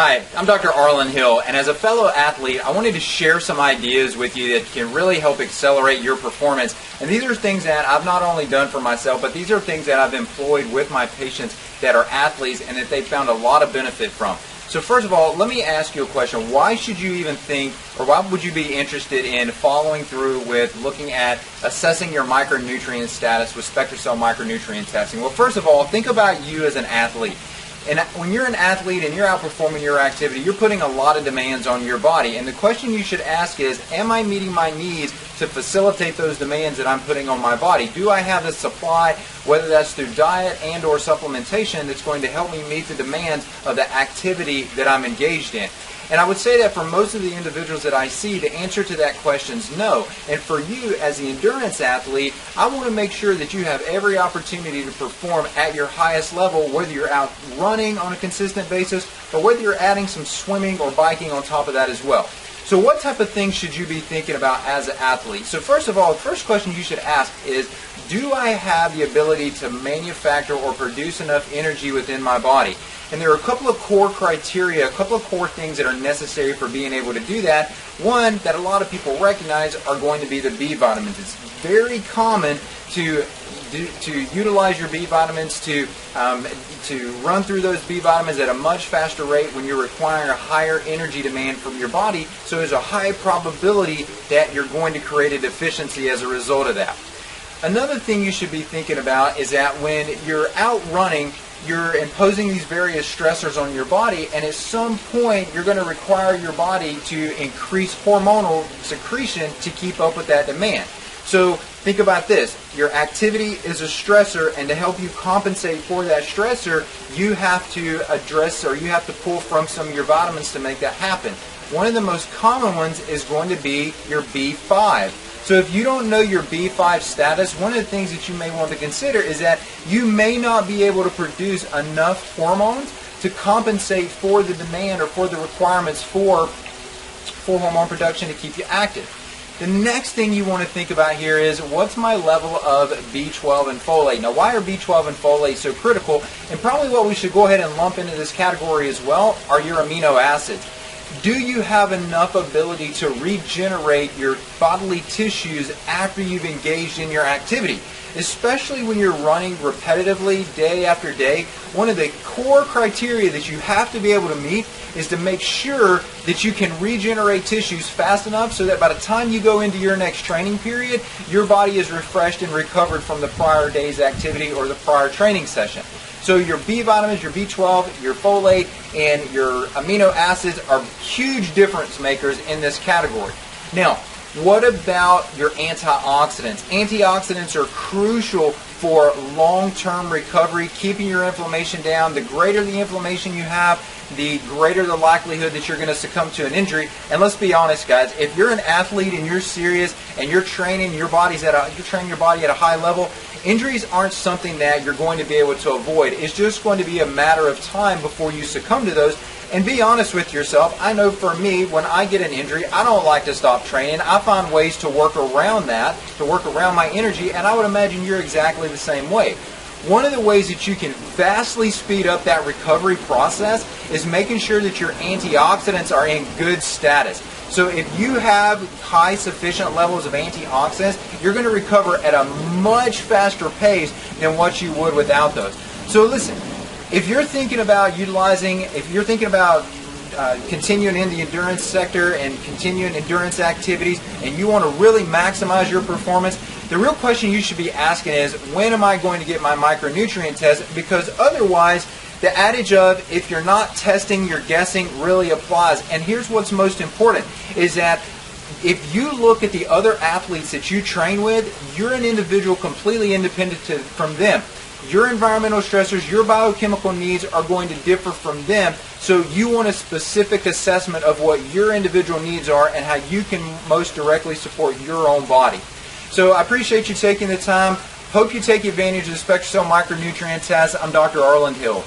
Hi, I'm Dr. Arlen Hill, and as a fellow athlete, I wanted to share some ideas with you that can really help accelerate your performance. And these are things that I've not only done for myself, but these are things that I've employed with my patients that are athletes and that they've found a lot of benefit from. So first of all, let me ask you a question. Why should you even think, or why would you be interested in following through with looking at assessing your micronutrient status with SpectraCell micronutrient testing? Well, first of all, think about you as an athlete. And when you're an athlete and you're outperforming your activity, you're putting a lot of demands on your body. And the question you should ask is, am I meeting my needs to facilitate those demands that I'm putting on my body? Do I have the supply, whether that's through diet and or supplementation, that's going to help me meet the demands of the activity that I'm engaged in? And I would say that for most of the individuals that I see, the answer to that question is no. And for you as the endurance athlete, I want to make sure that you have every opportunity to perform at your highest level, whether you're out running on a consistent basis or whether you're adding some swimming or biking on top of that as well. So what type of things should you be thinking about as an athlete? So first of all, the first question you should ask is, do I have the ability to manufacture or produce enough energy within my body? And there are a couple of core criteria, a couple of core things that are necessary for being able to do that. One that a lot of people recognize are going to be the B vitamins. It's very common to utilize your B vitamins, to run through those B vitamins at a much faster rate when you're requiring a higher energy demand from your body. So there's a high probability that you're going to create a deficiency as a result of that. Another thing you should be thinking about is that when you're out running, you're imposing these various stressors on your body, and at some point you're going to require your body to increase hormonal secretion to keep up with that demand. So think about this. Your activity is a stressor, and to help you compensate for that stressor, you have to address, or you have to pull from some of your vitamins to make that happen. One of the most common ones is going to be your B5. So if you don't know your B5 status, one of the things that you may want to consider is that you may not be able to produce enough hormones to compensate for the demand or for the requirements for hormone production to keep you active. The next thing you want to think about here is, what's my level of B12 and folate? Now, why are B12 and folate so critical? And probably what we should go ahead and lump into this category as well are your amino acids. Do you have enough ability to regenerate your bodily tissues after you've engaged in your activity? Especially when you're running repetitively day after day, one of the core criteria that you have to be able to meet is to make sure that you can regenerate tissues fast enough so that by the time you go into your next training period, your body is refreshed and recovered from the prior day's activity or the prior training session. So your B vitamins, your B12, your folate, and your amino acids are huge difference makers in this category. Now, what about your antioxidants? Antioxidants are crucial for long-term recovery, keeping your inflammation down. The greater the inflammation you have, the greater the likelihood that you're going to succumb to an injury. And let's be honest, guys, if you're an athlete and you're serious and you're training your body at a high level, injuries aren't something that you're going to be able to avoid. It's just going to be a matter of time before you succumb to those. And be honest with yourself. I know for me, when I get an injury, I don't like to stop training. I find ways to work around that, to work around my energy, and I would imagine you're exactly the same way. One of the ways that you can vastly speed up that recovery process is making sure that your antioxidants are in good status. So if you have high sufficient levels of antioxidants, you're going to recover at a much faster pace than what you would without those. So listen, if you're thinking about continuing in the endurance sector and continuing endurance activities, and you want to really maximize your performance, the real question you should be asking is, when am I going to get my micronutrient test? Because otherwise, the adage of, if you're not testing, you're guessing, really applies. And here's what's most important, is that if you look at the other athletes that you train with, you're an individual completely independent from them. Your environmental stressors, your biochemical needs are going to differ from them, so you want a specific assessment of what your individual needs are and how you can most directly support your own body. So I appreciate you taking the time. Hope you take advantage of the SpectraCell micronutrient test. I'm Dr. Arlen Hill.